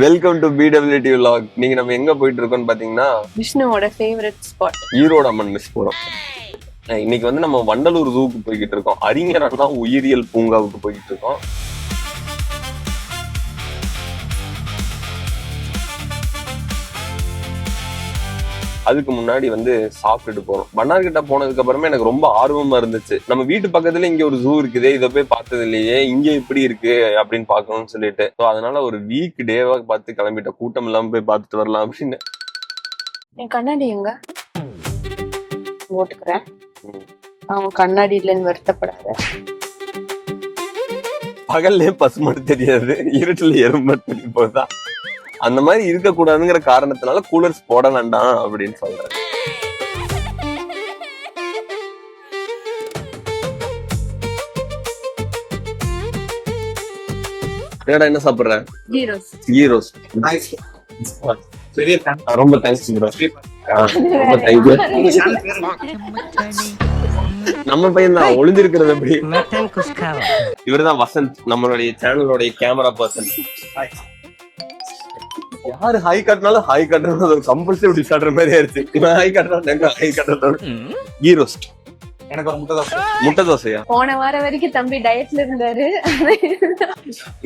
Welcome to BWT vlog. நீங்க நம்ம எங்க போயிட்டு இருக்கோம்னு பாத்தீங்கன்னா விஷ்ணுவோட ஃபேவரட் ஸ்பாட் ஈரோடு அம்மன் மிஸ் போறோம். இன்னைக்கு வந்து நம்ம வண்டலூர் ஜூக்கு போய்கிட்டு இருக்கோம். அறிஞர் அண்ணா உயிரியல் பூங்காவுக்கு போய்கிட்டு இருக்கோம். அதுக்கு முன்னாடி வந்து சாப்பிட்டுட்டு போறோம். மன்னார்கிட்ட போனதுக்கு அப்புறமே எனக்கு ரொம்ப ஆர்வமா இருந்துச்சு. நம்ம வீட்டு பக்கத்துல இங்க ஒரு ஜூ இருக்குது, இதை போய் பார்த்தது இல்லையே, இங்க எப்படி இருக்கு அப்படின்னு பாக்கணும்னு சொல்லிட்டு அதனால ஒரு வீக் டேவா பார்த்து கிளம்பிட்ட. கூட்டம் இல்லாம போய் பார்த்துட்டு வரலாம் அப்படின்னு. என் கண்ணாடி எங்க போட்டுக்கிறேன். அவன் கண்ணாடி இல்லைன்னு வருத்தப்படாத. பகல்லே பசுமாடு தெரியாது, இருட்டுல எறும்பு தெரிய போதா. அந்த மாதிரி இருக்க கூடாதுங்கிற காரணத்தினால கூலர்ஸ் போட வேண்டாம் அப்படின்னு சொல்றேன். என்னடா என்ன சாப்பிடுற? கீ ரோஸ்ட். ரொம்ப தேங்க்ஸ் ப்ரோ. ரொம்ப தேங்க்யூ. நம்ம பையன் தான் ஒளிஞ்சிருக்கிறது. எப்படி? இவர்தான் வசந்த், நம்மளுடைய சேனலோடைய கேமரா பர்சன். யாரு ஹை காட்டினாலும் ஹை காட்டுறது கம்பல்சரி இப்படி சாடுற மாதிரி ஆயிடுச்சு. இவன் ஹை காட்டுறான், ஹை காட்டுறதோட கீ ரோஸ்ட். எனக்கு ஒரு முட்டை தோசையா? போன வாரம் வரைக்கும் தம்பி டயட்ல இருந்தாரு.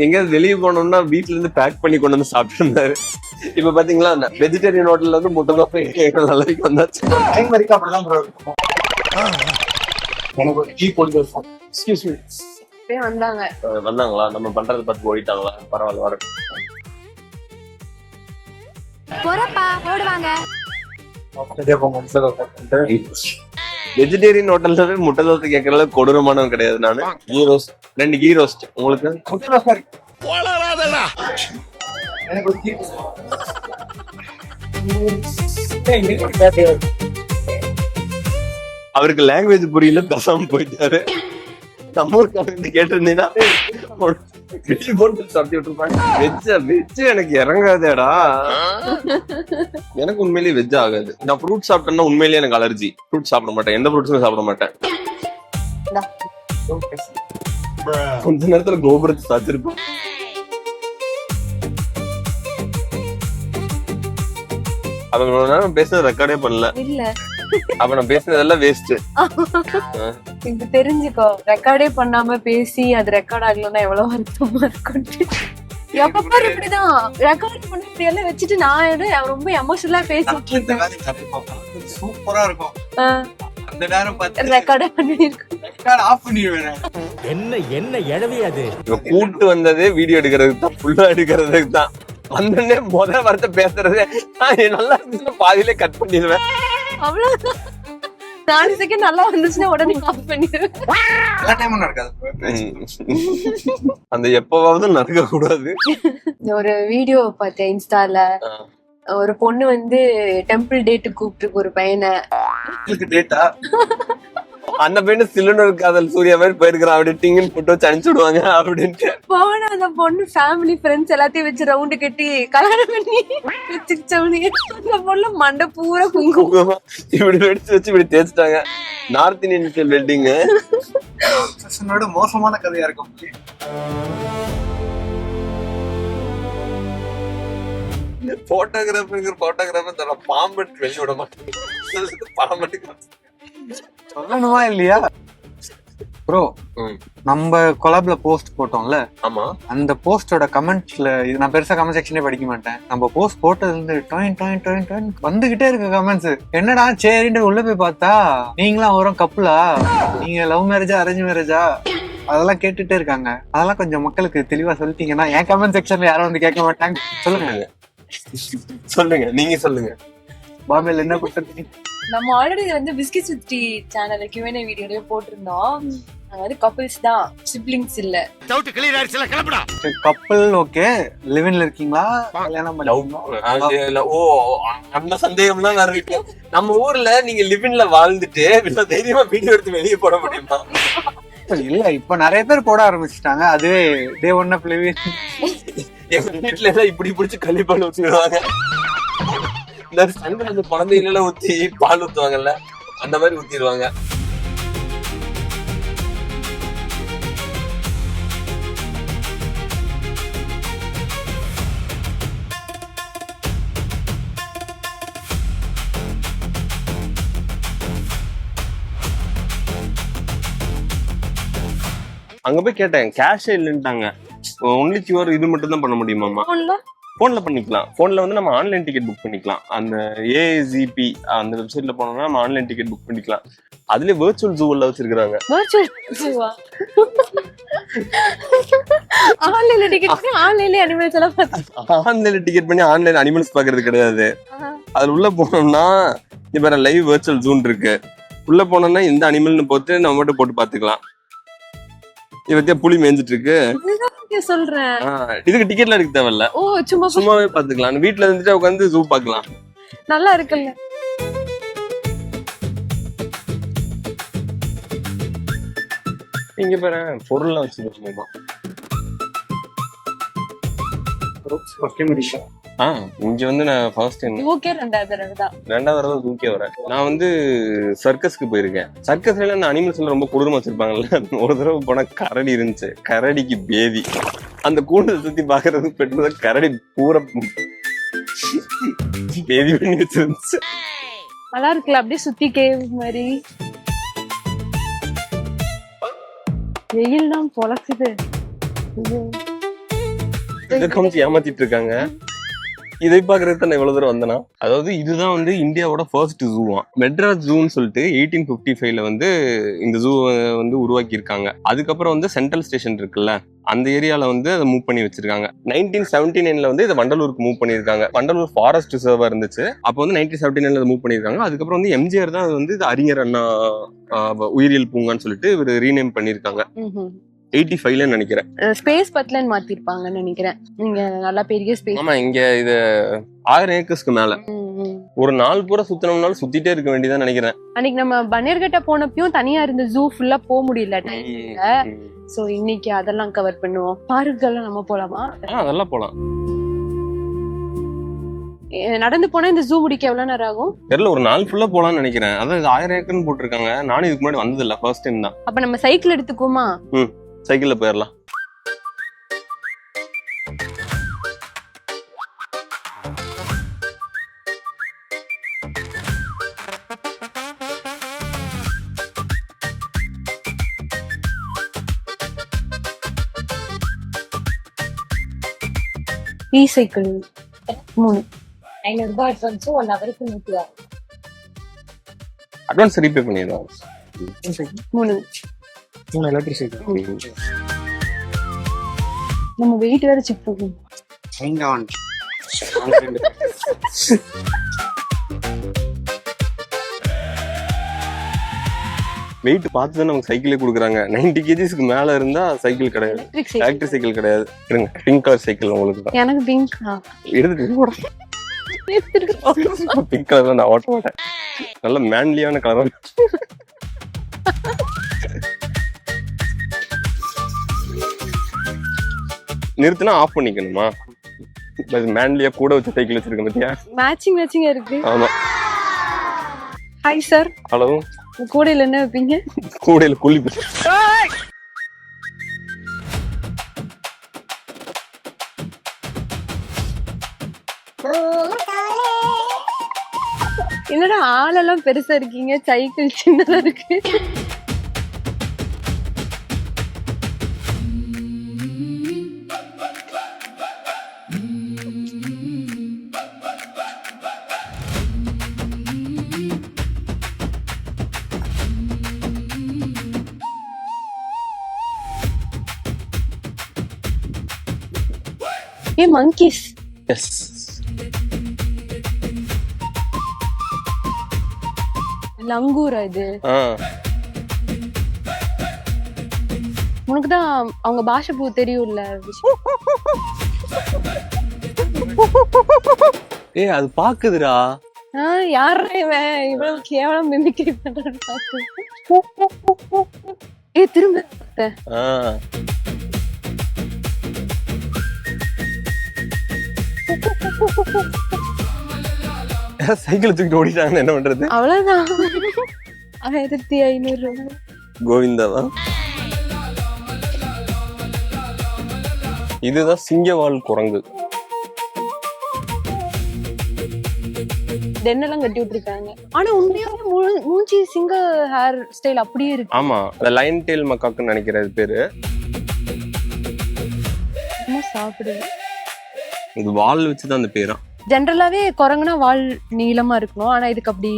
எங்கயாவது வெளியே போனோம்னா வீட்டுல இருந்து பேக் பண்ணி கொண்டு வந்து சாப்பிட்டு இருந்தாரு. இப்ப பாத்தீங்களா வெஜிடேரியன் ஹோட்டல்ல இருந்து முட்டை தோசை நல்ல வந்தாச்சு. வந்தாங்களா? நம்ம பண்றதை பார்த்து போயிட்டாங்களா? பரவாயில்ல, வர வெஜிடேரியன் ஹோட்டல்ல முட்டை தோசை கேட்கற அளவுக்கு கொடூரமானவன் கிடையாது நானு. Ghee roast, 2 ghee roast. உங்களுக்கு? அவருக்கு லாங்குவேஜ் புரியல, பேசாம போயிட்டாரு. நம்ம ஊருக்கு கேட்டிருந்தீங்கன்னா வெஜ் எனக்கு இறங்காதேடா. எனக்கு உண்மையிலேயே வெஜ் ஆகாது. நான் ஃப்ரூட் சாப்பிட்டேன்னா உண்மையிலேயே எனக்கு அலர்ஜி. ஃப்ரூட் சாப்பிட மாட்டேன், எந்த ஃப்ரூட்ஸுமே சாப்பிட மாட்டேன். கொஞ்ச நேரத்துல கோபுரத்தை சாச்சிருப்பேன். அவங்க பேசுறது ரெக்கார்டே பண்ணல. அப்ப நான் பேசுனதெல்லாம் வேஸ்ட். இது தெரிஞ்சுக்கோ, ரெக்கார்டே பண்ணாம பேசி அது ரெக்கார்ட் ஆகலன்னா எவ்வளவு வருத்தமா இருக்கும். எப்ப பாரு இப்படிதான் ரெக்கார்ட் பண்ணி இப்படி எல்லாம் வச்சுட்டு நான் ரொம்ப எமோஷனலா பேசிட்டு சூப்பரா இருக்கும். அந்த நேரம் ரெக்கார்ட் பண்ணிருக்கோம். ரெக்கார்ட் ஆஃப் பண்ணிடுவேன். என்ன எழவே அது. கூட்டு வந்ததே வீடியோ எடுக்கிறதுக்கு தான், ஃபுல்லா எடுக்கிறதுக்கு தான். வந்தோடனே முதல் வார்த்தை பேசுறது நல்லா இருந்துச்சுன்னா பாதியிலே கட் பண்ணிடுவேன். அவ்வளவுதான். 4 செகண்ட் நல்லா வந்துச்சுன்னா உடனே ஆஃப் பண்ணிடுவேன். அந்த எப்பவாவது நடக்க கூடாது. ஒரு வீடியோ பார்த்தேன் இன்ஸ்டால. ஒரு பொண்ணு வந்து டெம்பிள் டேட்டு கூப்பிட்டு ஒரு பையனை. அந்த பையனு சிலிண்டர் காதல் சூர்யா மாதிரி போயிருக்கிறான். அப்படி டிங்கன்னு போட்டு வச்சு அனுப்பிச்சு விடுவாங்க அப்படின்ட்டு போன அந்த பொண்ணு ஃபேமிலி ஃப்ரெண்ட்ஸ் எல்லாத்தையும் வச்சு ரவுண்டு கட்டி கல்யாணம் பண்ணி வச்சிருச்சவனுங்க. அந்த பொண்ணு மண்டை பூரா குங்குமம் இப்படி வெடிச்சு வச்சு இப்படி தேய்ச்சிட்டாங்க. நார்த் இந்தியன் வெட்டிங் மோசமான கதையா இருக்கும். போட்டோகிராஃபர் பாம்பு வெளிய விட மாட்டேன். பாம்பு சொல்லணுமா இல்லையா ப்ரோ? நம்ம கொலாப்ல போஸ்ட் போட்டோம்ல, ஆமா, அந்த போஸ்டோட கமெண்ட்ஸ்ல இது நான் பெருசா கமெண்ட் செக்ஷனே படிக்க மாட்டேன். நம்ம போஸ்ட் போட்டதுல இருந்து டாயின் வந்துகிட்டே இருக்கு கமெண்ட்ஸ். என்னடா சரின்னு உள்ள போய் பார்த்தா நீங்களாம் வரும் கப்புலா, நீங்க லவ் மேரேஜா அரேஞ்ச் மேரேஜா அதெல்லாம் கேட்டுட்டே இருக்காங்க. அதெல்லாம் கொஞ்சம் மக்களுக்கு தெளிவா சொல்லிட்டீங்கன்னா என் கமெண்ட் செக்ஷன்ல யாரும் வந்து கேட்க மாட்டாங்க. சொல்லுங்க, நீங்க சொல்லுங்க. பாம்பேல என்ன கொடுத்துருக்கீங்க? நம்ம ஆல்ரெடி வந்து பிஸ்கட் சுத்தி சேனல்ல Q&A வீடியோலயே போட்டிருந்தோம். அதாவது கப்பிள்ஸ் தான், சிப்லிங்ஸ் இல்ல. டவுட் கிளியர் ஆயிடுச்சுல, கிளம்புடா. கப்பிள் ஓகே, லிவ்இன்ல இருக்கீங்களா கல்யாணம் பண்ணீங்களா? ஓ, அந்த சந்தேகம்லாம் நிறைய. நம்ம ஊர்ல நீங்க லிவ்இன்ல வாழ்ந்துட்டு தைரியமா வீடியோ எடுத்து வெளியே போட முடியுமா? இல்ல, இப்ப நிறைய பேர் போட ஆரம்பிச்சுட்டாங்க. அதுவே டே 1 ஆஃப் லிவிங். எங்க வீட்டுல எல்லாம் இப்படி பிடிச்சி கழிப்பால் ஊத்திடுவாங்க. இந்த சண்டை குழந்தைகள ஊத்தி பால் ஊத்துவாங்கல்ல, அந்த மாதிரி ஊத்திடுவாங்க. அங்க போய் கேட்டேன், கேஷே இல்லைன்ட்டாங்க. ஒன்லி கியூஆர் இது மட்டும் தான் பண்ண முடியுமாமா. போன்ல பண்ணிக்கலாம். போன்ல வந்து நம்ம ஆன்லைன் டிக்கெட் புக் பண்ணிக்கலாம். அந்த ஏசிபி அந்த வெப்சைட்ல போனோம்னா நம்ம ஆன்லைன் டிக்கெட் புக் பண்ணிக்கலாம். அதுலயே வெர்ச்சுவல் ஜூ எல்லாம் வச்சிருக்காங்க. ஆன்லைன்ல டிக்கெட் பண்ணி ஆன்லைன்ல அனிமல்ஸ் எல்லாம் ஆன்லைன்ல டிக்கெட் பண்ணி ஆன்லைன் அனிமல்ஸ் பாக்குறது கிடையாது. அதுல உள்ள போனோம்னா இப்ப லைவ் வெர்ச்சுவல் ஜூன் இருக்கு. உள்ள போனோம்னா இந்த அனிமல்னு போட்டு நம்ம மட்டும் போட்டு பாத்துக்கலாம். இவத்தியா புலி மேய்ஞ்சிட்டு இருக்கு சொல்றேன். இதுக்கு டிக்கெட்ல எடுக்க தேவையில்ல. ஓ சும்மாவே பாத்துக்கலாம். வீட்டுல இருந்துட்டு உட்காந்து ஜூ பாக்கலாம். நல்லா இருக்குல்ல. இங்க பாரு பொருள்லாம் வச்சிருக்கோமா. இங்க வந்து நான் ஃபர்ஸ்ட் டைம் ரெண்டாவது தடவை தூக்கே வரேன். நான் வந்து சர்க்கஸ்க்கு போயிருக்கேன். சர்க்கஸ்ல நான் அனிமல்ஸ் எல்லாம் ரொம்ப கொடூரமா வச்சிருப்பாங்கல்ல. ஒரு தடவை போனா கரடி இருந்துச்சு. கரடிக்கு பேதி. அந்த கூண்டை சுத்தி பாக்குறது பெற்றது கரடி பூரா பேதி பண்ணி வச்சிருந்துச்சு. நல்லா இருக்குல்ல, அப்படியே சுத்தி கேவ் மாதிரி. வெயில் தான் பொழக்குது. ஏமாத்திட்டு இருக்காங்க. இதை பாக்குறது தான் இவ்வளவு தூரம் வந்தனா. அதாவது இதுதான் வந்து இந்தியாவோட ஃபர்ஸ்ட் ஜூவா. மெட்ராஸ் ஜூன்னு சொல்லிட்டு 1855 வந்து இந்த ஜூ வந்து உருவாக்கி இருக்காங்க. அதுக்கப்புறம் வந்து சென்ட்ரல் ஸ்டேஷன் இருக்குல்ல, அந்த ஏரியால வந்து அதை மூவ் பண்ணி வச்சிருக்காங்க. 1979 வந்து இதை வண்டலூருக்கு மூவ் பண்ணிருக்காங்க. வண்டலூர் ஃபாரஸ்ட் ரிசர்வா இருந்துச்சு. அப்போ வந்து 1979 மூவ் பண்ணிருக்காங்க. அதுக்கப்புறம் வந்து எம்ஜிஆர் தான் வந்து இது அறிஞர் அண்ணா உயிரியல் பூங்கான்னு சொல்லிட்டு இவர் ரீநேம் பண்ணிருக்காங்க. 85ல நினைக்கிறேன். ஸ்பேஸ் பத்லன்னு மாத்திருப்பாங்கன்னு நினைக்கிறேன். நீங்க நல்லா பெரிய ஸ்பேஸ். ஆமா, இங்க இது 1000 ஏக்கர்ஸ்க்கு மேல. ஒரு நாள் பூரா சுத்தணும்னாலும் சுத்திட்டே இருக்க வேண்டியதான் நினைக்கிறேன். அன்னைக்கு நம்ம பன்னேர்கட்ட போனப்பயும் தனியா இருந்த ஜூ ஃபுல்லா போக முடியல டைம்ல. சோ இன்னைக்கு அதெல்லாம் கவர் பண்ணுவோம். பார்க்குகள்லாம் நம்ம போலாமா? அதெல்லாம் போலாம். நடந்து போனா இந்த ஜூ முடிக்க எவ்வளவு நேரம் ஆகும் தெரியல. ஒரு நாள் ஃபுல்லா போலாம்னு நினைக்கிறேன். அதான் 1000 ஏக்கர்னு போட்டிருக்காங்க. நானும் இதுக்கு முன்னாடி வந்தது இல்ல, ஃபர்ஸ்ட் டைம் தான். அப்ப நம்ம சைக்கிள் எடுத்துக்குமா? சைக்கிள்ல போயிடலாம். சைக்கிள் 3 500 அட்வான்ஸ் 1 ஹவருக்கு 100 அட்வான்ஸ் ரீபே பண்ணிடுவோம். 3 எலக்ட்ரிக் சைக்கிள். நம்ம வெயிட் வேற செக் பண்ணுவோம். வெயிட் பார்த்து தான் நமக்கு சைக்கிளே கொடுக்குறாங்க. 90 kgsக்கு மேல இருந்தா சைக்கிள் கிடையாது. எலக்ட்ரிக் சைக்கிள் கிடையாது. இருங்க, பிங்க் கலர் சைக்கிள் உங்களுக்கு தான். எனக்கு பிங்க் எடுத்துட்டு பிங்க் கலர்ல நான் ஓட்ட மாட்டேன். நல்ல மேன்லியான கலர். நிறுத்தினா ஆஃப் பண்ணிக்கணுமா? மேன்லியா கூட வச்ச சைக்கிள் வச்சிருக்க பத்தியா? மேட்சிங் இருக்கு. ஆமா. Hi sir. ஹலோ. கூடையில என்ன வைப்பீங்க? கூடையில குழி. என்னடா ஆளெல்லாம் பெருசா இருக்கீங்க, சைக்கிள் சின்னதா இருக்கு. monkeys. Yes. லங்கூரா இது? உனக்கு தான் அவங்க பாஷை பூ தெரியும்ல. ஏய், அது பாக்குதுடா. யாரா இவன் இவ்வளவு கேவலம் மிமிக்ரி பண்றான்னு பாத்து. திரும்ப சைக்கிள் தூக்கிட்டு ஓடிட்டாங்க, என்ன பண்றது? அவ்வளவுதான். 1500 ரூபாய். கோவிந்தாவா? இதுதான் சிங்கவால் குரங்கு. தென்னெல்லாம் கட்டி விட்டுருக்காங்க. ஆனா உண்மையாவே மூஞ்சி சிங்க ஹேர் ஸ்டைல் அப்படியே இருக்கு. ஆமா, லைன் டெயில் மக்காக்குன்னு நினைக்கிறது பேரு. சாப்பிடுது. இது வால் வச்சுதான் அந்த பேரா. ஜென்ரலாவே குரங்குனா வால் நீளமா இருக்கணும், ஆனா இதுக்கு அப்படி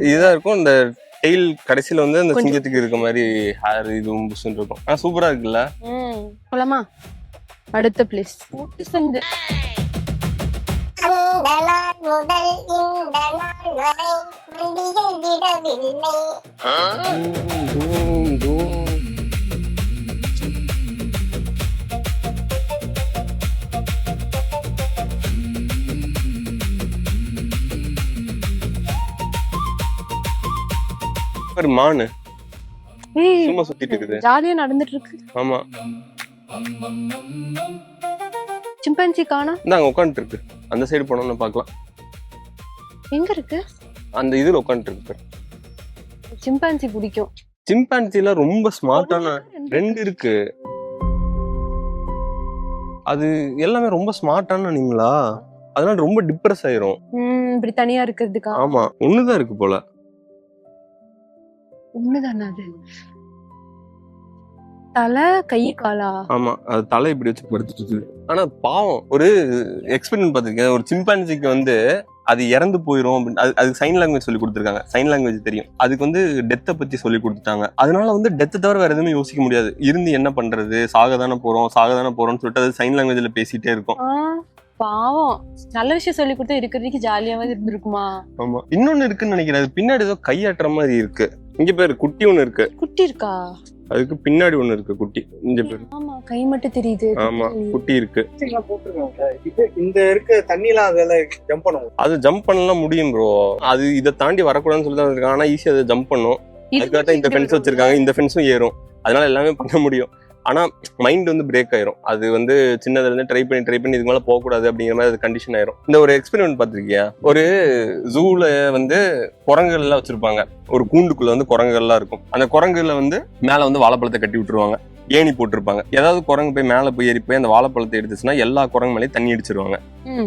இதுதான் இருக்கும். இந்த டெய்ல் கடைசியில வந்து அந்த கொஞ்சம் சிங்கத்துக்கு இருக்க மாதிரி ஹேர் இதுவும் புஷ்ன்னு இருக்கும். சூப்பரா இருக்குல்ல. போலாமா? அடுத்த பிளேஸ் சந்து. ஒரு மானு ஏய், சும்மா சுத்திட்டு இருக்குது. ஜாலியா நடந்துட்டு இருக்கு. ஆமா, சிம்பன்சி காணோம். இந்தாங்க உட்காந்துட்டு இருக்கு. அந்த சைடு போனோம்னு பாக்கலாம். எங்க இருக்கு? அந்த இதுல உட்காந்துட்டு இருக்கு. சிம்பன்சி பிடிக்கும். சிம்பான்சில ரொம்ப ஸ்மார்ட்டான ரெண்டு இருக்கு. அது எல்லாமே ரொம்ப ஸ்மார்ட்டான நீங்களா, அதனால ரொம்ப டிப்ரெஸ் ஆயிரும். இப்படி தனியா இருக்கிறதுக்கா? ஆமா, ஒண்ணுதான் இருக்கு போல. ஒண்ணுதானே அது? தலை கை காலா? ஆமா, அது தலை இப்படி வச்சு படுத்துட்டு இருக்குது. ஆனா பாவம், ஒரு எக்ஸ்பெரிமெண்ட் பார்த்திருக்கேன். ஒரு சிம்பான்சிக்கு வந்து அது இறந்து போயிரும் அப்படின்னு அதுக்கு சைன் லாங்குவேஜ் சொல்லி கொடுத்துருக்காங்க. சைன் லாங்குவேஜ் தெரியும். அதுக்கு வந்து டெத்தை பத்தி சொல்லி கொடுத்துட்டாங்க. அதனால வந்து டெத்தை தவிர வேற எதுவுமே யோசிக்க முடியாது. இருந்து என்ன பண்றது, சாகதானே போறோம்னு சொல்லிட்டு அது சைன் லாங்குவேஜ்ல பேசிட்டே இருக்கும். பாவம், நல்ல விஷயம் சொல்லி கொடுத்தா இருக்கிறதுக்கு ஜாலியாவே இருந்திருக்குமா? ஆமா, இன்னொன்னு இருக்குன்னு நினைக்கிறேன். அது பின்னாடி ஏதோ கையாட்டுற மாதிரி இருக்கு. இங்க பேரு குட்டி ஒண்ணு இருக்கு. குட்டி இருக்கா? அதுக்கு பின்னாடி ஒண்ணு இருக்கு குட்டி. இங்க பேரு. ஆமா, கை மட்டும் தெரியுது. ஆமா, குட்டி இருக்கு. இந்த இருக்க தண்ணிலாம் அதெல்லாம் ஜம்ப் பண்ணுவோம். அது ஜம்ப் பண்ணலாம் முடியும் ப்ரோ. அது இதை தாண்டி வரக்கூடாதுன்னு சொல்லி தான் இருக்காங்க. ஆனா ஈஸியா அதை ஜம்ப் பண்ணும். அதுக்காக இந்த ஃபென்ஸ் வச்சிருக்காங்க. இந்த ஃபென்ஸும் ஏறும். அதனால எல்லாமே பண்ண முடியும். ஆனா மைண்ட் வந்து பிரேக் ஆயிரும். அது வந்து சின்னதுல இருந்து ட்ரை பண்ணி இதுக்கு மேல போக கூடாது அப்படிங்கிற மாதிரி அது கண்டிஷன் ஆயிரும். இந்த ஒரு எக்ஸ்பெரிமெண்ட் பார்த்திருக்கியா? ஒரு ஜூல வந்து குரங்குகள் எல்லாம் வச்சிருப்பாங்க. ஒரு கூண்டுக்குள்ள வந்து குரங்குகள் எல்லாம் இருக்கும். அந்த குரங்குல வந்து மேல வந்து வாழைப்பழத்தை கட்டி விட்டுருவாங்க. ஏணி போட்டிருப்பாங்க. ஏதாவது குரங்கு போய் மேல போய் ஏறி போய் அந்த வாழைப்பழத்தை எடுத்துச்சுன்னா எல்லா குரங்கு மேலேயும் தண்ணி அடிச்சிருவாங்க.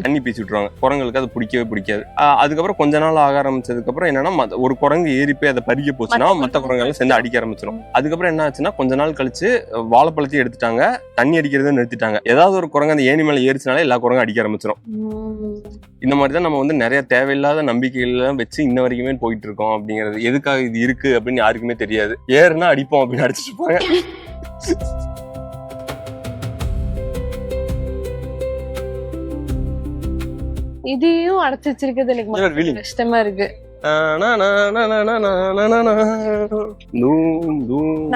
தண்ணி பீச்சு விட்டுருவாங்க. குரங்குகளுக்கு அது பிடிக்காது. அதுக்கப்புறம் கொஞ்ச நாள் ஆக ஆரம்பிச்சதுக்கு அப்புறம் என்னன்னா, ஒரு குரங்கு ஏறி போய் அதை பறிக்க போச்சுன்னா மற்ற குரங்குகள் சேர்ந்து அடிக்க ஆரம்பிச்சிடும். அதுக்கப்புறம் என்ன ஆச்சுன்னா, கொஞ்ச நாள் கழிச்சு வாழைப்பழத்தையும் எடுத்துட்டாங்க, தண்ணி அடிக்கிறத நிறுத்திட்டாங்க. ஏதாவது ஒரு குரங்கு அந்த ஏணி மேல ஏறிச்சுனாலே எல்லா குரங்கும் அடிக்க ஆரம்பிச்சிடும். இந்த மாதிரிதான் நம்ம வந்து நிறைய தேவையில்லாத நம்பிக்கைகள் வச்சு இன்ன வரைக்குமே போயிட்டு இருக்கோம். அப்படிங்கிறது எதுக்காக இது இருக்கு அப்படின்னு யாருக்குமே தெரியாது. ஏறுனா அடிப்போம் அப்படின்னு அடிச்சிட்டு இருப்பாங்க. இதையும் அடைச்சு வச்சிருக்கிறது எனக்கு கஷ்டமா இருக்கு.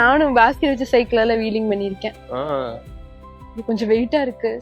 நானும் பாஸ்கெட் வச்சு சைக்கிளால வீலிங் பண்ணிருக்கேன். இது கொஞ்சம் வெயிட்டா இருக்கு.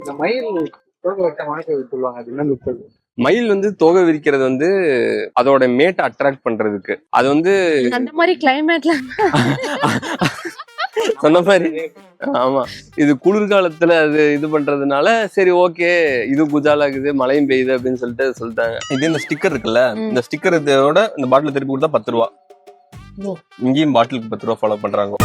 இந்த மயில் தோகை வைக்க மாட்டை சொல்லுவாங்க. அது என்ன? மயில் வந்து தோகை விரிக்கிறது வந்து அதோட மேட்டை அட்ராக்ட் பண்றதுக்கு. அது வந்து அந்த மாதிரி கிளைமேட்ல சொன்ன மாதிரி. ஆமா, இது குளிர்காலத்துல அது இது பண்றதுனால சரி ஓகே இது குஜாலாகுது மழையும் பெய்யுது அப்படின்னு சொல்லிட்டாங்க. இது இந்த ஸ்டிக்கர் இருக்குல்ல, இந்த ஸ்டிக்கர் இதோட இந்த பாட்டில் திருப்பி கொடுத்தா 10 ரூபா. இங்கேயும் பாட்டிலுக்கு 10 ரூபா ஃபாலோ பண்றாங்க.